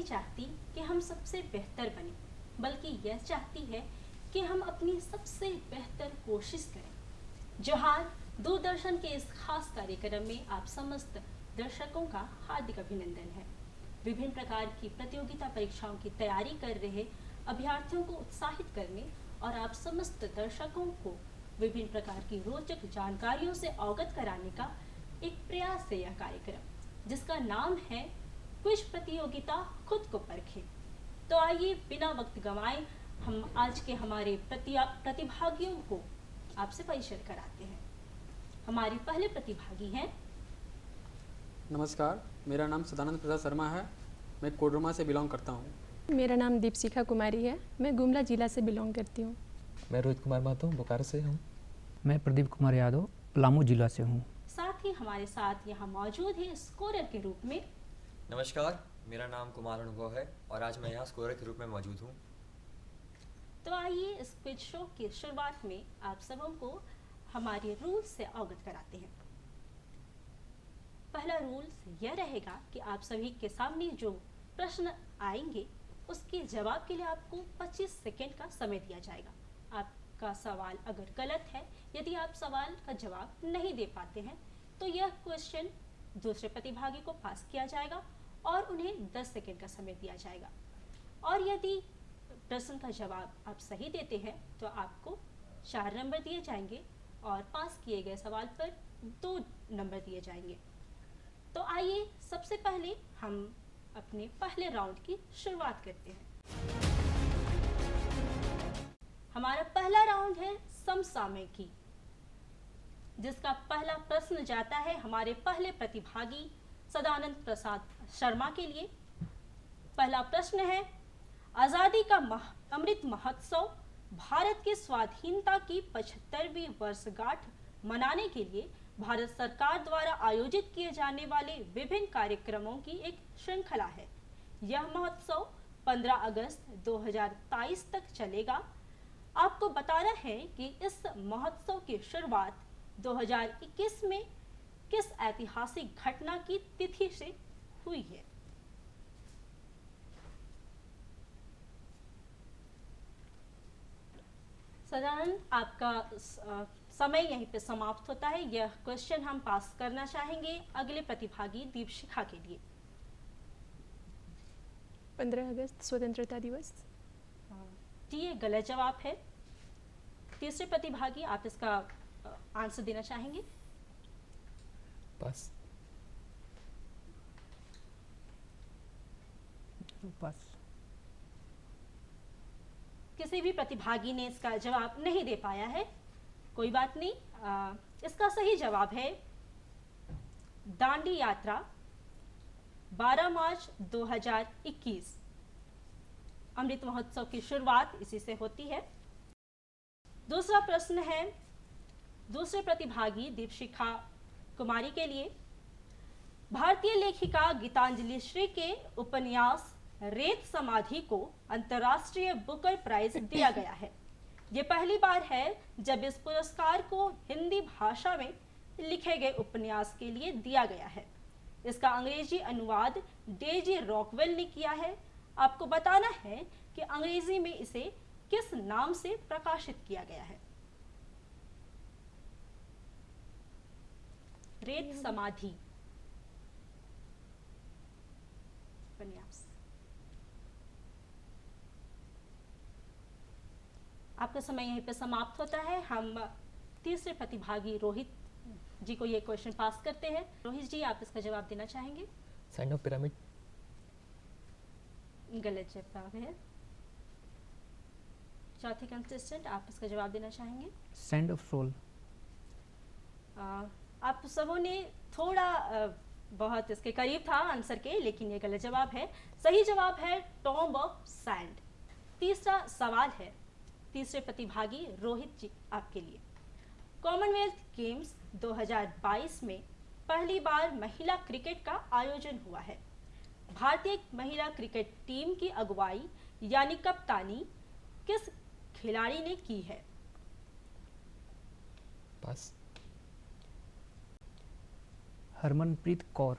चाहती कि हम सबसे बेहतर बने, बल्कि यह चाहती है कि हम अपनी सबसे बेहतर कोशिश करें। जोहार, दूरदर्शन के इस खास कार्यक्रम में आप समस्त दर्शकों का हार्दिक अभिनंदन है। विभिन्न प्रकार की प्रतियोगिता परीक्षाओं की तैयारी कर रहे अभ्यर्थियों को उत्साहित करने और आप समस्त दर्शकों को विभिन्न प्रकार की रोचक जानकारियों से अवगत कराने का एक प्रयास है यह कार्यक्रम, जिसका नाम है क्विज प्रतियोगिता खुद को परखें। तो आइए बिना वक्त गंवाए हम आज के हमारे प्रतिभागियों को आपसे परिचय कराते हैं। हमारे पहले प्रतिभागी हैं। नमस्कार, मेरा नाम सदानंद प्रसाद शर्मा है। मैं कोडरमा से बिलोंग करता हूँ। मेरा नाम दीपशिखा कुमारी है। मैं गुमला जिला से बिलोंग करती हूँ। मैं रोहित कुमार महतो बोकारो से हूँ। मैं प्रदीप कुमार यादव पलामू जिला से हूँ। साथ ही हमारे साथ यहाँ मौजूद है स्कोरर के रूप में। नमस्कार, मेरा नाम कुमार अनुभव है और आज मैं यहाँ स्कोरर के रूप में मौजूद हूँ। तो आइए इस क्विज शो की शुरुआत में आप सबों को हमारे रूल्स से अवगत कराते हैं। पहला रूल्स यह रहेगा कि आप सभी के सामने जो प्रश्न आएंगे उसके जवाब के लिए आपको 25 सेकेंड का समय दिया जाएगा। आपका सवाल अगर गलत है, यदि आप सवाल का जवाब नहीं दे पाते हैं, तो यह क्वेश्चन दूसरे प्रतिभागी को पास किया जाएगा और उन्हें 10 सेकेंड का समय दिया जाएगा। और यदि प्रश्न का जवाब आप सही देते हैं तो आपको 4 नंबर दिए जाएंगे और पास किए गए सवाल पर 2 नंबर दिए जाएंगे। तो आइए सबसे पहले हम अपने पहले राउंड की शुरुआत करते हैं। हमारा पहला राउंड है समसामयिकी, जिसका पहला प्रश्न जाता है हमारे पहले प्रतिभागी सदानंद प्रसाद शर्मा के लिए। पहला प्रश्न है, आज़ादी का अमृत महोत्सव भारत की स्वाधीनता की 75वीं वर्षगांठ मनाने के लिए भारत सरकार द्वारा आयोजित किए जाने वाले विभिन्न कार्यक्रमों की एक श्रृंखला है। यह महोत्सव 15 अगस्त 2023 तक चलेगा। आपको बताना है कि इस महोत्सव की शुरुआत 2021 में किस ऐतिहासिक घटना की तिथि से हुई है। सदानंद, आपका समय यहीं पे समाप्त होता है। यह क्वेश्चन हम पास करना चाहेंगे अगले प्रतिभागी दीपशिखा के लिए। 15 अगस्त स्वतंत्रता दिवस। जी, ये गलत जवाब है। तीसरे प्रतिभागी, आप इसका आंसर देना चाहेंगे? पास। पास। किसी भी प्रतिभागी ने इसका जवाब नहीं दे पाया है। कोई बात नहीं, इसका सही जवाब है दांडी यात्रा 12 मार्च 2021। अमृत महोत्सव की शुरुआत इसी से होती है। दूसरा प्रश्न है दूसरे प्रतिभागी दीपशिखा कुमारी के लिए। भारतीय लेखिका गीतांजलि श्री के उपन्यास रेत समाधि को अंतर्राष्ट्रीय बुकर प्राइज दिया गया है। ये पहली बार है जब इस पुरस्कार को हिंदी भाषा में लिखे गए उपन्यास के लिए दिया गया है। इसका अंग्रेजी अनुवाद डेजी रॉकवेल ने किया है। आपको बताना है कि अंग्रेजी में इसे किस नाम से प्रकाशित किया गया है। रेत समाधि उपन्यास। आपका समय यहीं पे समाप्त होता है। हम तीसरे प्रतिभागी रोहित जी को ये क्वेश्चन पास करते हैं। रोहित जी, आप इसका जवाब देना चाहेंगे? Sign of pyramid. गलत जवाब है। चौथे कंटेस्टेंट, आप इसका जवाब देना चाहेंगे? Sand of soul. आप सबों ने थोड़ा बहुत इसके करीब था आंसर के, लेकिन ये गलत जवाब है। सही जवाब है टॉम्ब ऑफ सैंड। तीसरा सवाल है तीसरे प्रतिभागी रोहित जी आपके लिए। कॉमनवेल्थ गेम्स 2022 में पहली बार महिला क्रिकेट का आयोजन हुआ है। भारतीय महिला क्रिकेट टीम की अगुवाई यानी कप्तानी किस खिलाड़ी ने की है? पास। हरमनप्रीत कौर।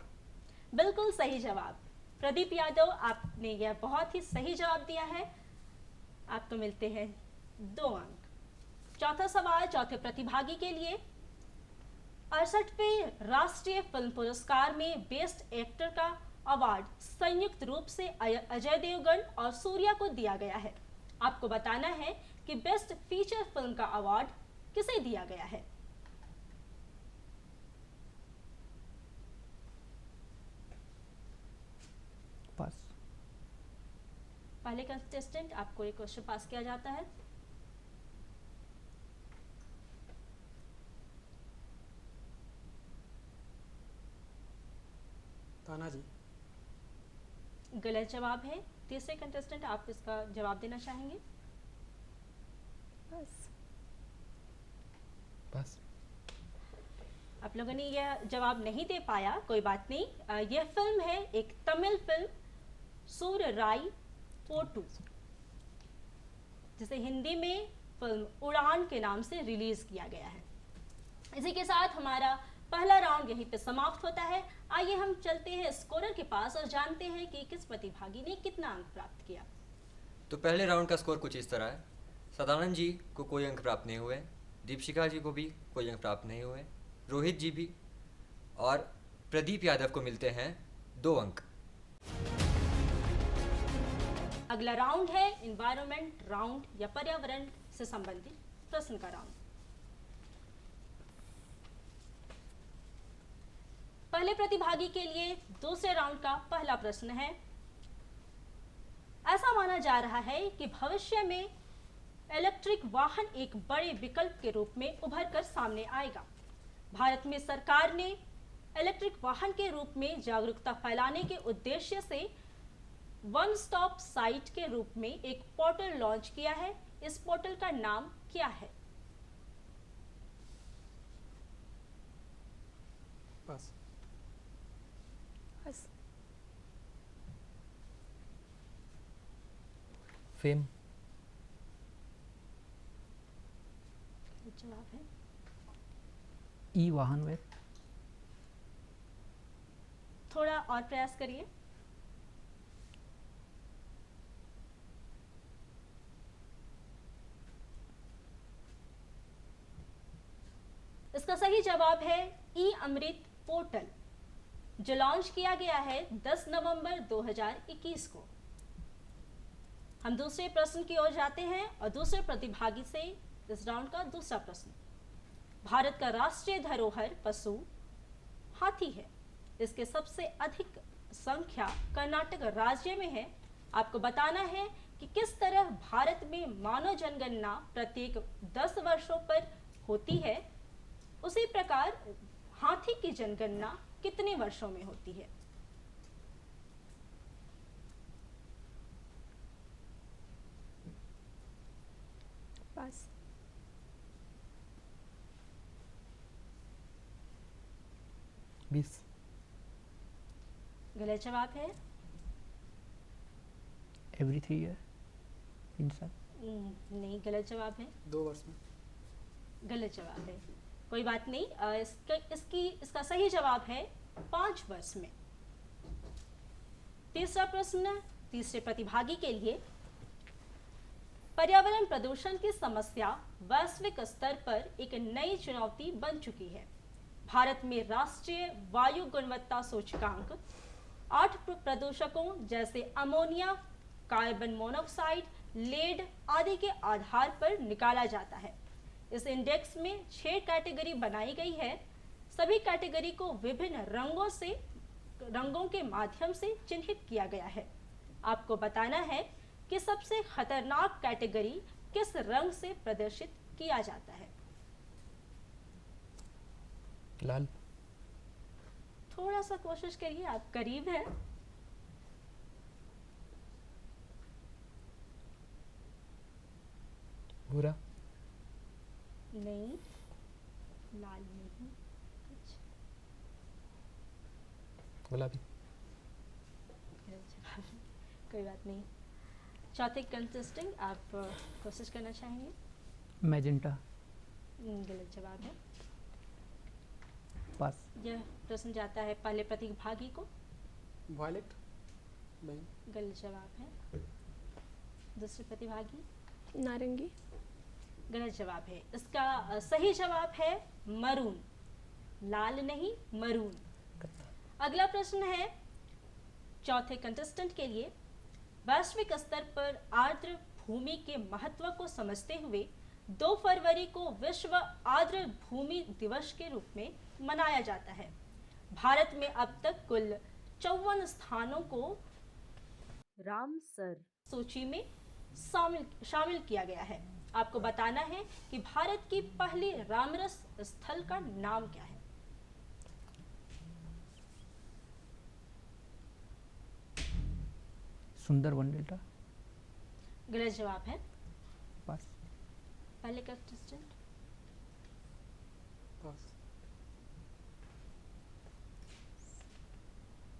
बिल्कुल सही जवाब। प्रदीप यादव, आपने यह बहुत ही सही जवाब दिया है। आपको मिलते हैं 2 अंक। चौथा सवाल चौथे प्रतिभागी के लिए। 68वें राष्ट्रीय फिल्म पुरस्कार में बेस्ट एक्टर का अवार्ड संयुक्त रूप से अजय देवगन और सूर्या को दिया गया है। आपको बताना है कि बेस्ट फीचर फिल्म का अवार्ड किसे दिया गया है। पास। पहले कंटेस्टेंट, आपको एक क्वेश्चन पास किया जाता है। तानाजी। गलत जवाब है। तीसरे कंटेस्टेंट, आप इसका जवाब देना चाहेंगे? बस पास। आप लोगों ने यह जवाब नहीं दे पाया, कोई बात नहीं। यह फिल्म है एक तमिल फिल्म सूरराई पोटू, जिसे हिंदी में फिल्म उड़ान के नाम से रिलीज किया गया है। इसी के साथ हमारा पहला राउंड यहीं पे समाप्त होता है। आइए हम चलते हैं स्कोरर के पास और जानते हैं कि किस प्रतिभागी ने कितना अंक प्राप्त किया। तो पहले राउंड का स्कोर कुछ इस तरह है। सदानंद जी को कोई अंक प्राप्त नहीं हुए, दीपशिखा जी को भी कोई अंक प्राप्त नहीं हुए, रोहित जी भी, और प्रदीप यादव को मिलते हैं 2 अंक। अगला राउंड है एनवायरनमेंट राउंड या पर्यावरण से संबंधित प्रश्न का राउंड। पहले प्रतिभागी के लिए दूसरे राउंड का पहला प्रश्न है। ऐसा माना जा रहा है कि भविष्य में इलेक्ट्रिक वाहन एक बड़े विकल्प के रूप में उभर कर सामने आएगा। भारत में सरकार ने इलेक्ट्रिक वाहन के रूप में जागरूकता फैलाने के उद्देश्य से वन स्टॉप साइट के रूप में एक पोर्टल लॉन्च किया है। इस पोर्टल का नाम क्या है? पास। बस फेम। जवाब है ई वाहन वे। थोड़ा और प्रयास करिए। इसका सही जवाब है ई अमृत पोर्टल, जो लॉन्च किया गया है 10 नवंबर 2021 को। हम दूसरे प्रश्न की ओर जाते हैं और दूसरे प्रतिभागी से इस राउंड का दूसरा प्रश्न। भारत का राष्ट्रीय धरोहर पशु हाथी है। इसके सबसे अधिक संख्या कर्नाटक राज्य में है। आपको बताना है कि किस तरह भारत में मानव जनगणना प्रत्येक 10 वर्षों पर होती है, उसी प्रकार हाथी की जनगणना कितने वर्षों में होती है? पास। बीस। गलत जवाब है। एवरी 3 ईयर, 3 साल। नहीं, गलत जवाब है। 2 वर्ष में। गलत जवाब है। कोई बात नहीं। इसका सही जवाब है 5 वर्ष में। तीसरा प्रश्न तीसरे प्रतिभागी के लिए। पर्यावरण प्रदूषण की समस्या वैश्विक स्तर पर एक नई चुनौती बन चुकी है। भारत में राष्ट्रीय वायु गुणवत्ता सूचकांक 8 प्रदूषकों जैसे अमोनिया, कार्बन मोनोऑक्साइड, लेड आदि के आधार पर निकाला जाता है। इस इंडेक्स में 6 कैटेगरी बनाई गई है। सभी कैटेगरी को विभिन्न रंगों के माध्यम से चिन्हित किया गया है। आपको बताना है कि सबसे खतरनाक कैटेगरी किस रंग से प्रदर्शित किया जाता है। लाल। थोड़ा सा कोशिश करिए, आप करीब हैं। भूरा। नहीं, लाल नहीं। अच्छा, गुलाबी। कोई बात नहीं। चौथे कंटेस्टेंट, आप कोशिश करना चाहेंगे? मैजेंटा। गलत जवाब है। पास। यह प्रश्न जाता है पहले प्रतिभागी को। वायलेट। बैंक। गलत जवाब है। दूसरे प्रतिभागी, नारंगी। गलत जवाब है। इसका सही जवाब है मरून, लाल नहीं मरून। अगला प्रश्न है चौथे कंटेस्टेंट के लिए। वैश्विक स्तर पर आर्द्र भूमि के महत्व को समझते हुए 2 फरवरी को विश्व आर्द्र भूमि दिवस के रूप में मनाया जाता है। भारत में अब तक कुल 54 स्थानों को रामसर सूची में शामिल किया गया है। आपको बताना है कि भारत की पहली रामरस स्थल का नाम क्या है। सुंदरवन डेल्टा। गलत जवाब है। पास। पहले कंटेस्टेंट, पास।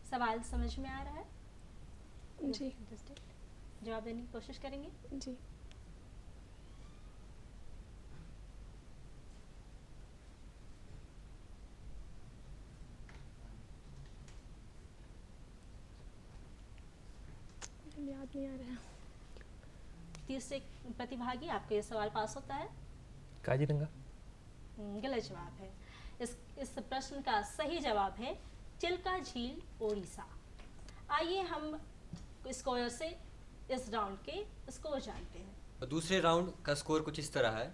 सवाल समझ में आ रहा है? जी। कंटेस्टेंट जवाब देने की कोशिश करेंगे। जी। मुझे याद नहीं आ रहा है। तीसरे प्रतिभागी, आपको ये सवाल पास होता है। काजीरंगा। गलत जवाब है। इस प्रश्न का सही जवाब है चिल्का झील, ओडिशा। आइए हम स्कोर से इस राउंड के स्कोर जानते हैं। दूसरे राउंड का स्कोर कुछ इस तरह है।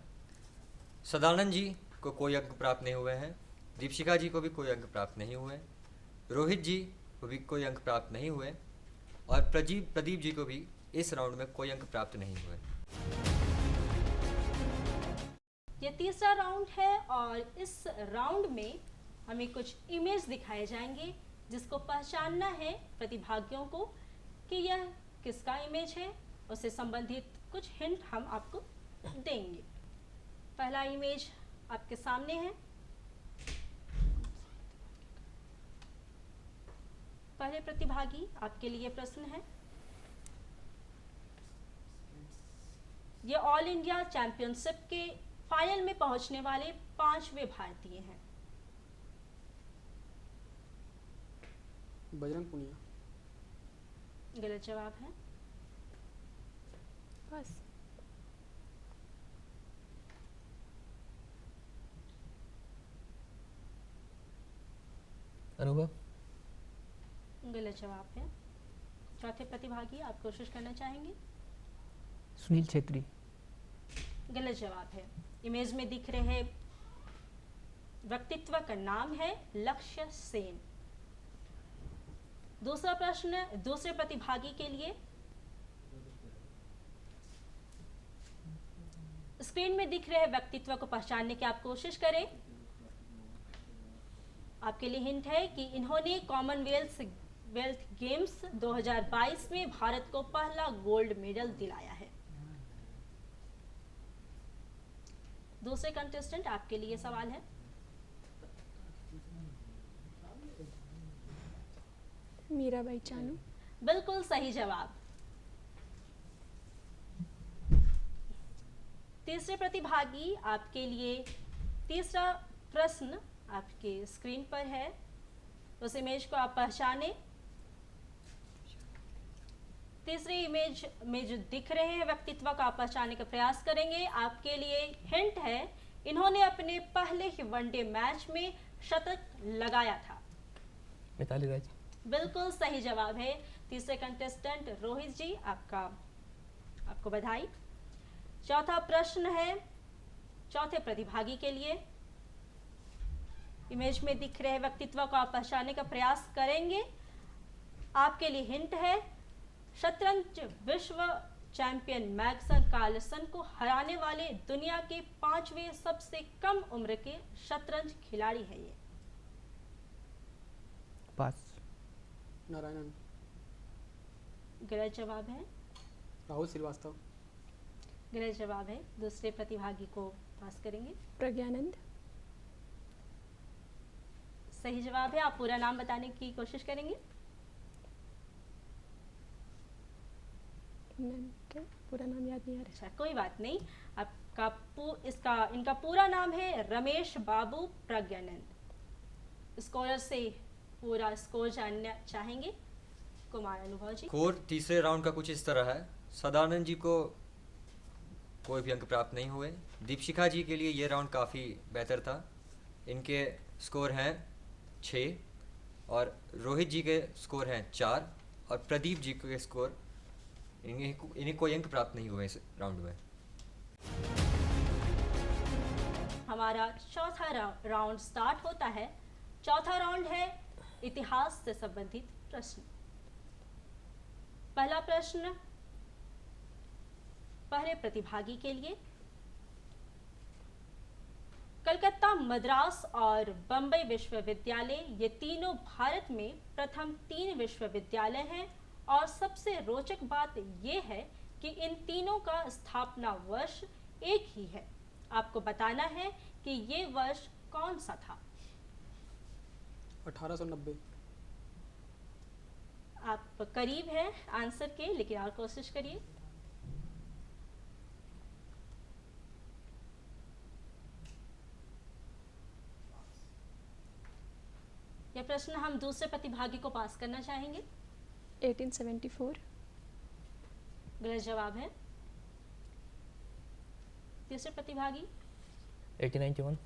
सदानंद जी को कोई अंक प्राप्त नहीं हुए हैं, दीपशिखा जी को भी कोई अंक प्राप्त नहीं हुए, रोहित जी को भी कोई अंक प्राप्त नहीं हुए और प्रदीप जी को भी इस राउंड में कोई अंक प्राप्त नहीं हुए। ये तीसरा राउंड है और इस राउंड में हमें कुछ इमेज दिखाए जाएंगे जिसको पहचानना है प्रतिभागियों को कि यह किसका इमेज है। उससे संबंधित कुछ हिंट हम आपको देंगे। पहला इमेज आपके सामने है। पहले प्रतिभागी, आपके लिए प्रश्न है। ये ऑल इंडिया चैंपियनशिप के फाइनल में पहुंचने वाले 5वें भारतीय हैं। बजरंग पुनिया। गलत जवाब है। पास। अनुभव। गलत जवाब है। चौथे प्रतिभागी, आप कोशिश करना चाहेंगे? सुनील छेत्री। गलत जवाब है। इमेज में दिख रहे व्यक्तित्व का नाम है लक्ष्य सेन। दूसरा प्रश्न दूसरे प्रतिभागी के लिए। स्क्रीन में दिख रहे व्यक्तित्व को पहचानने की आप कोशिश करें। आपके लिए हिंट है कि इन्होंने कॉमनवेल्थ गेम्स 2022 में भारत को पहला गोल्ड मेडल दिलाया है। दूसरे कंटेस्टेंट, आपके लिए सवाल है। मीराबाई चानू। बिल्कुल सही जवाब। तीसरे प्रतिभागी, आपके लिए तीसरा प्रश्न आपके स्क्रीन पर है। उस इमेज को आप पहचाने। तीसरी इमेज में जो दिख रहे हैं व्यक्तित्व का आप पहचानने का प्रयास करेंगे। आपके लिए हिंट है, इन्होंने अपने पहले ही वनडे मैच में शतक लगाया था। मिताली राज। बिल्कुल सही जवाब है। तीसरे कंटेस्टेंट रोहित जी, आपको बधाई। चौथा प्रश्न है चौथे प्रतिभागी के लिए। इमेज में दिख रहे व्यक्तित्व को आप पहचानने का प्रयास करेंगे। आपके लिए हिंट है, शतरंज विश्व चैंपियन मैग्सन कार्लसन को हराने वाले दुनिया के 5वें सबसे कम उम्र के शतरंज खिलाड़ी है ये। पास। नारायणन। गलत जवाब है। राहुल श्रीवास्तव। गलत जवाब है। दूसरे प्रतिभागी को पास करेंगे। प्रज्ञानंद। सही जवाब है। आप पूरा नाम बताने की कोशिश करेंगे। पूरा नाम याद नहीं आ रहा। अच्छा, कोई बात नहीं। इनका पूरा नाम है रमेश बाबू प्रज्ञानंद। स्कोर से पूरा स्कोर जानना चाहेंगे? कुमार अनुभव जी। स्कोर तीसरे राउंड का कुछ इस तरह है। सदानंद जी को कोई भी अंक प्राप्त नहीं हुए। दीपशिखा जी के लिए ये राउंड काफ़ी बेहतर था। इनके स्कोर हैं 6 और रोहित जी के स्कोर हैं 4 और प्रदीप जी के स्कोर इन्हें कोई अंक प्राप्त नहीं हुए इस राउंड में। हमारा चौथा राउंड स्टार्ट होता है। चौथा राउंड है इतिहास से संबंधित प्रश्न। पहला प्रश्न पहले प्रतिभागी के लिए। कलकत्ता, मद्रास और बंबई विश्वविद्यालय ये तीनों भारत में प्रथम 3 विश्वविद्यालय हैं और सबसे रोचक बात ये है कि इन तीनों का स्थापना वर्ष एक ही है। आपको बताना है कि ये वर्ष कौन सा था। 1890। आप करीब हैं आंसर के, लेकिन और कोशिश करिए। यह प्रश्न हम दूसरे प्रतिभागी को पास करना चाहेंगे। 1874। गलत जवाब है। तीसरे प्रतिभागी। 1891।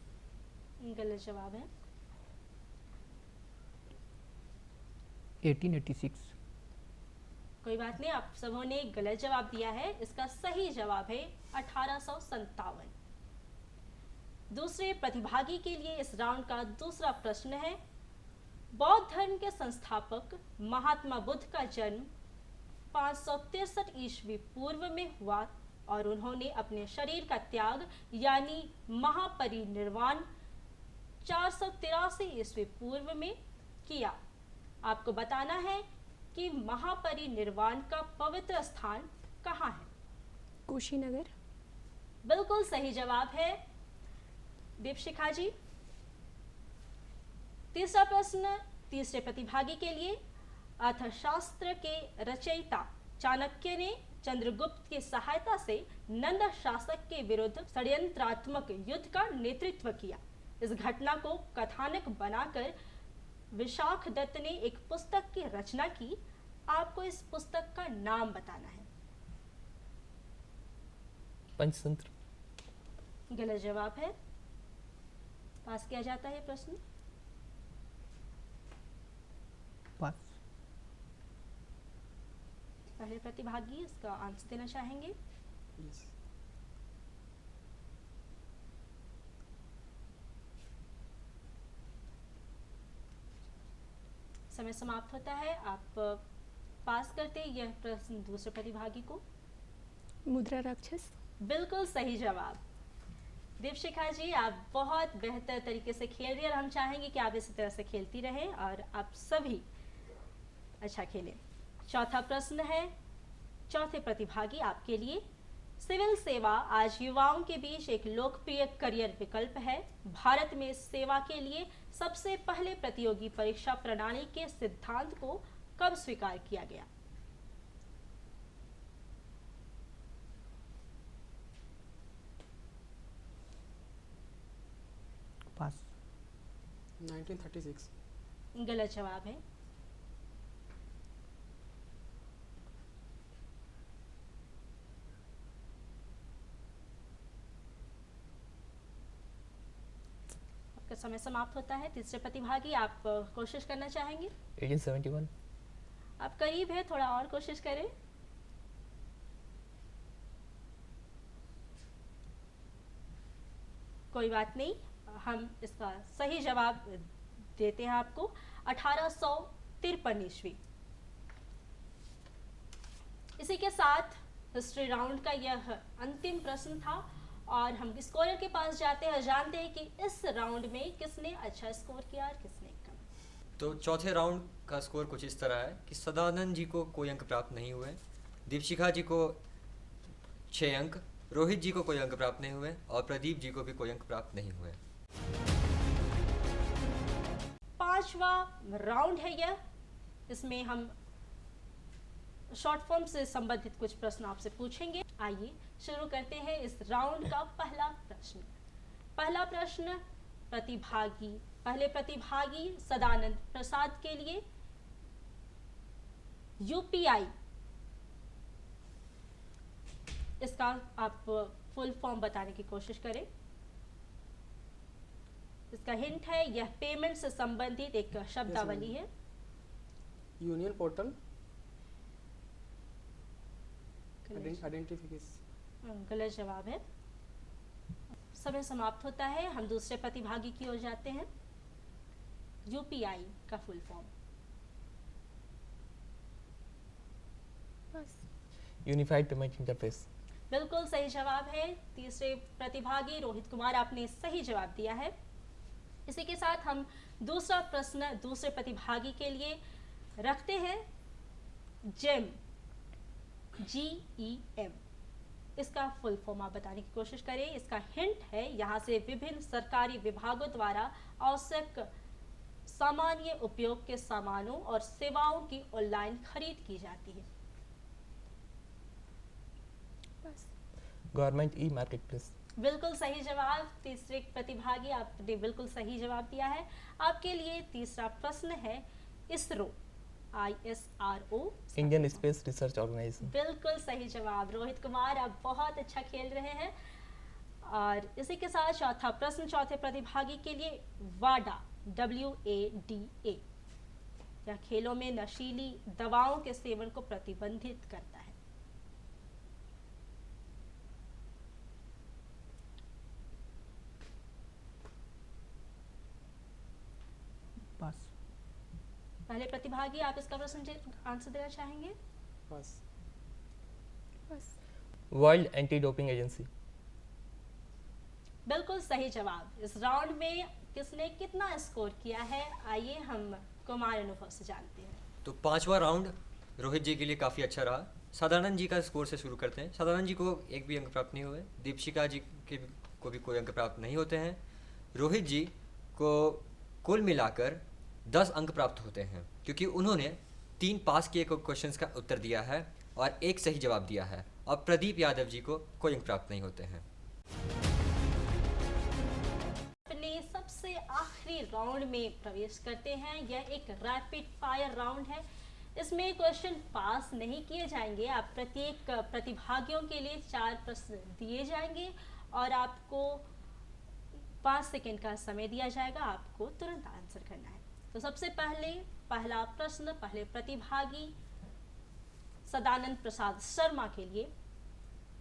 गलत जवाब है। 1886। कोई बात नहीं, आप सबों ने गलत जवाब दिया है। इसका सही जवाब है 1857। दूसरे प्रतिभागी के लिए इस राउंड का दूसरा प्रश्न है। बौद्ध धर्म के संस्थापक महात्मा बुद्ध का जन्म 563 ईस्वी पूर्व में हुआ और उन्होंने अपने शरीर का त्याग यानी महापरिनिर्वाण 483 ईस्वी पूर्व में किया। आपको बताना है कि महापरिनिर्वाण का पवित्र स्थान कहाँ है। कुशीनगर। बिल्कुल सही जवाब है दीपशिखा जी। तीसरा प्रश्न तीसरे प्रतिभागी के लिए। अर्थशास्त्र के रचयिता चाणक्य ने चंद्रगुप्त की सहायता से नंद शासक के विरुद्ध षड्यंत्रात्मक युद्ध का नेतृत्व किया। इस घटना को कथानक बनाकर विशाख दत्त ने एक पुस्तक की रचना की। आपको इस पुस्तक का नाम बताना है। पंचतंत्र। गलत जवाब है। पास किया जाता है प्रश्न। पास। पहले प्रतिभागी इसका आंसर देना चाहेंगे। यस। समय समाप्त होता है। आप पास करते यह प्रश्न दूसरे प्रतिभागी को। मुद्रा राक्षस। बिल्कुल सही जवाब। दीपशिखा जी, आप बहुत बेहतर तरीके से खेल रही हैं और हम चाहेंगे कि आप इसी तरह से खेलती रहें और आप सभी अच्छा खेलें। चौथा प्रश्न है चौथे प्रतिभागी आपके लिए। सिविल सेवा आज युवाओं के बीच एक लोकप्रिय करियर विकल्प है। भारत में सेवा के लिए सबसे पहले प्रतियोगी परीक्षा प्रणाली के सिद्धांत को कब स्वीकार किया गया। पास। 1936। गलत जवाब है। आपका समय समाप्त होता है। तीसरे प्रतिभागी, आप कोशिश करना चाहेंगे। 1871। आप करीब है, थोड़ा और कोशिश करें। कोई बात नहीं, हम इसका सही जवाब देते हैं आपको। 1853 ईस्वी। इसी के साथ हिस्ट्री राउंड का यह अंतिम प्रश्न था और हम स्कोरर के पास जाते हैं, जानते हैं कि इस राउंड में किसने अच्छा स्कोर किया और किसने कम। तो चौथे राउंड का स्कोर कुछ इस तरह है कि सदानंद जी को कोई अंक प्राप्त नहीं हुए, दीपशिखा जी को 6 अंक, रोहित जी को कोई अंक प्राप्त नहीं हुए और प्रदीप जी को भी कोई अंक प्राप्त नहीं हुए। पांचवा राउंड है यह। इसमें हम शॉर्ट फॉर्म से संबंधित कुछ प्रश्न आपसे पूछेंगे। आइए शुरू करते हैं इस राउंड का पहला प्रश्न। पहला प्रश्न पहले प्रतिभागी सदानंद प्रसाद के लिए। यूपीआई, इसका आप फुल फॉर्म बताने की कोशिश करें। इसका हिंट है, यह पेमेंट से संबंधित एक शब्दावली है। यूनियन पोर्टल गलत आइडेंटिफिकेशन। गलत जवाब है। समय समाप्त होता है, हम दूसरे प्रतिभागी की ओर जाते हैं। यूपीआई का फुल फॉर्म। बस यूनिफाइड पेमेंट इंटरफेस। बिल्कुल सही जवाब है। तीसरे प्रतिभागी रोहित कुमार, आपने सही जवाब दिया है। इसी के साथ हम दूसरा प्रश्न दूसरे प्रतिभागी के लिए रखते हैं। जेम, GEM, इसका फुल फॉर्म आप बताने की कोशिश करें। इसका हिंट है, यहाँ से विभिन्न सरकारी विभागों द्वारा आवश्यक सामान्य उपयोग के सामानों और सेवाओं की ऑनलाइन खरीद की जाती है। बस गवर्नमेंट ई मार्केट प्लेस। बिल्कुल सही जवाब। तीसरे प्रतिभागी, आपने बिल्कुल सही जवाब दिया है। आपके लिए तीसरा प्रश्न है ISRO, ISRO, Indian space research organisation. बिल्कुल सही जवाब। रोहित कुमार, आप बहुत अच्छा खेल रहे हैं। और इसी के साथ चौथा प्रश्न चौथे प्रतिभागी के लिए वाडा, WADA, यह खेलों में नशीली दवाओं के सेवन को प्रतिबंधित करता है। पास। पहले प्रतिभागी, आप इसका प्रश्न आंसर देना चाहेंगे? बस बस वर्ल्ड एंटी डोपिंग एजेंसी। बिल्कुल सही जवाब। इस राउंड में किसने कितना स्कोर किया है, आइए हम कुमार अनुभव से जानते हैं। तो पांचवा राउंड रोहित जी के लिए काफ़ी अच्छा रहा। सदानंद जी का स्कोर से शुरू करते हैं। सदानंद जी को एक भी अंक प्राप्त नहीं हुए। दीपशिका जी को भी कोई अंक प्राप्त नहीं होते हैं। रोहित जी को कुल मिलाकर 10 अंक प्राप्त होते हैं, क्योंकि उन्होंने 3 पास किए क्वेश्चंस का उत्तर दिया है और 1 सही जवाब दिया है। और प्रदीप यादव जी को कोई अंक प्राप्त नहीं होते हैं। अपने सबसे आखिरी राउंड में प्रवेश करते हैं। यह एक रैपिड फायर राउंड है। इसमें क्वेश्चन पास नहीं किए जाएंगे। आप प्रत्येक प्रतिभागियों के लिए 4 प्रश्न दिए जाएंगे और आपको 5 सेकंड का समय दिया जाएगा। आपको तुरंत आंसर करना है। तो सबसे पहला प्रश्न पहले प्रतिभागी सदानंद प्रसाद शर्मा के लिए,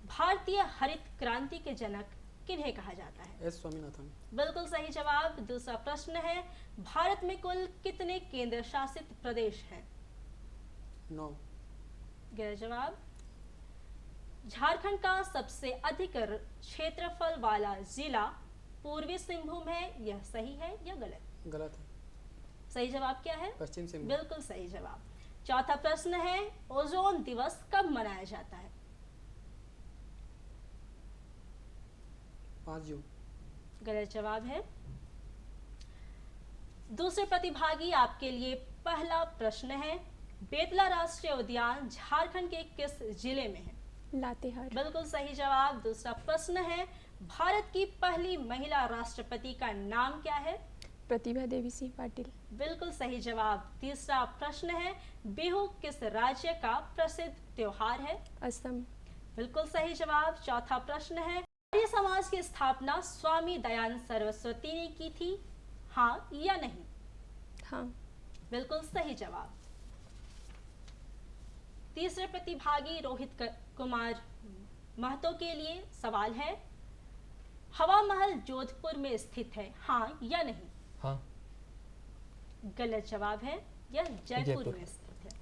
भारतीय हरित क्रांति के जनक किन्हें कहा जाता है? एस स्वामीनाथन। बिल्कुल सही जवाब। दूसरा प्रश्न है, भारत में कुल कितने केंद्र शासित प्रदेश हैं? 9। गलत जवाब। झारखंड का सबसे अधिक क्षेत्रफल वाला जिला पूर्वी सिंहभूम है, यह सही है या गलत? गलत है। सही जवाब क्या है? पश्चिम सिंहभूम। बिल्कुल सही जवाब। चौथा प्रश्न है, ओजोन दिवस कब मनाया जाता है? 5 जून। गलत जवाब है। दूसरे प्रतिभागी, आपके लिए पहला प्रश्न है, बेतला राष्ट्रीय उद्यान झारखंड के किस जिले में है? लातेहार। बिल्कुल सही जवाब। दूसरा प्रश्न है, भारत की पहली महिला राष्ट्रपति का नाम क्या है? प्रतिभा देवी सिंह पाटिल। बिल्कुल सही जवाब। तीसरा प्रश्न है, बिहू किस राज्य का प्रसिद्ध त्योहार है? असम। बिल्कुल सही जवाब। चौथा प्रश्न है, आर्य समाज की स्थापना स्वामी दयानंद सरस्वती ने की थी, हाँ या नहीं? हाँ। बिल्कुल सही जवाब। तीसरे प्रतिभागी रोहित कुमार महतो के लिए सवाल है, हवा महल जोधपुर में स्थित है, हाँ या नहीं? हाँ। गलत जवाब है, यह जयपुर जयपुर। में स्थित है।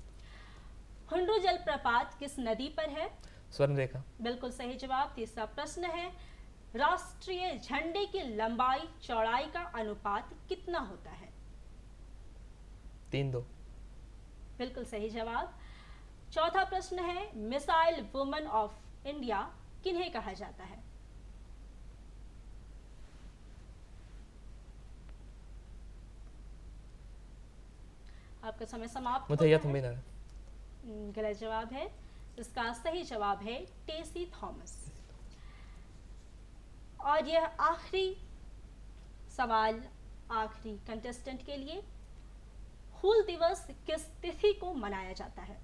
हुंडू जलप्रपात किस नदी पर है? स्वर्ण रेखा। बिल्कुल सही जवाब। तीसरा प्रश्न है, राष्ट्रीय झंडे की लंबाई चौड़ाई का अनुपात कितना होता है? 3-2। बिल्कुल सही जवाब। चौथा प्रश्न है, मिसाइल वुमन ऑफ इंडिया किन्हें कहा जाता है? आपका समय समाप्त मुथैया होता है। थम्बेना। गलत जवाब है। इसका सही जवाब है टेसी थॉमस। और यह आखिरी सवाल आखिरी कंटेस्टेंट के लिए, हूल दिवस किस तिथि को मनाया जाता है?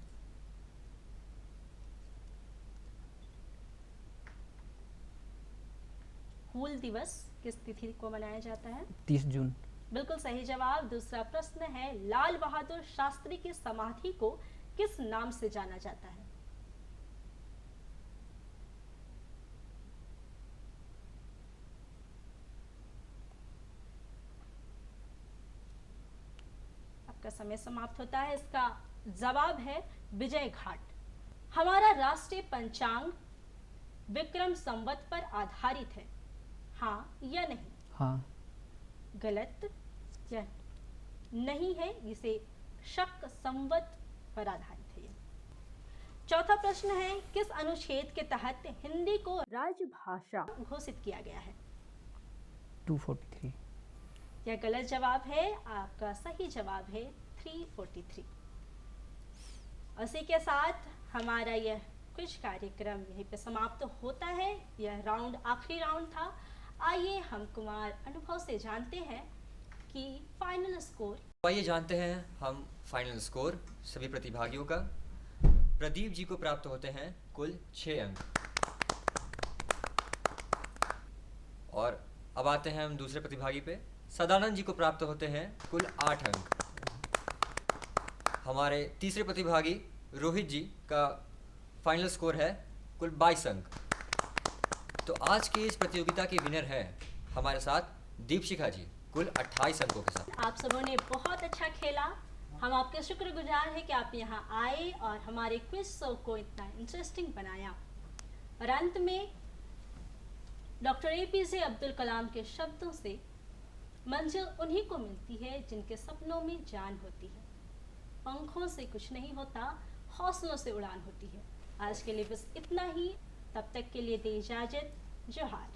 हूल दिवस किस तिथि को मनाया जाता है? 30 जून। बिल्कुल सही जवाब। दूसरा प्रश्न है, लाल बहादुर शास्त्री की समाधि को किस नाम से जाना जाता है? आपका समय समाप्त होता है। इसका जवाब है विजय घाट। हमारा राष्ट्रीय पंचांग विक्रम संवत पर आधारित है, हाँ या नहीं? हाँ। गलत या नहीं है, इसे शक संवत पर आधारित है। चौथा प्रश्न है, किस अनुच्छेद के तहत हिंदी को राजभाषा घोषित किया गया है? 243। यह गलत जवाब है। आपका सही जवाब है 343। उसी के साथ हमारा यह क्विज कार्यक्रम यहीं पे समाप्त होता है। यह राउंड आखिरी राउंड था। आइए हम कुमार अनुभव से जानते हैं कि फाइनल स्कोर। आइए जानते हैं हम फाइनल स्कोर सभी प्रतिभागियों का। प्रदीप जी को प्राप्त होते हैं कुल 6 अंक। और अब आते हैं हम दूसरे प्रतिभागी पे। सदानंद जी को प्राप्त होते हैं कुल 8 अंक। हमारे तीसरे प्रतिभागी रोहित जी का फाइनल स्कोर है कुल 22 अंक। तो आज की इस प्रतियोगिता के विनर हैं हमारे साथ दीपशिखा जी कुल 28 अंकों के साथ। आप सबों ने बहुत अच्छा खेला। हम आपके शुक्रगुजार हैं कि आप यहाँ आए और हमारे क्विज शो को इतना इंटरेस्टिंग बनाया। और अंत में डॉक्टर APJ अब्दुल कलाम के शब्दों से मंजिल उन्हीं को मिलती है जिनके सपनों में जान होती है। पंखों से कुछ नहीं होता, हौसलों से उड़ान होती है। आज के लिए बस इतना ही। तब तक के लिए दे इजाजत। जोहार।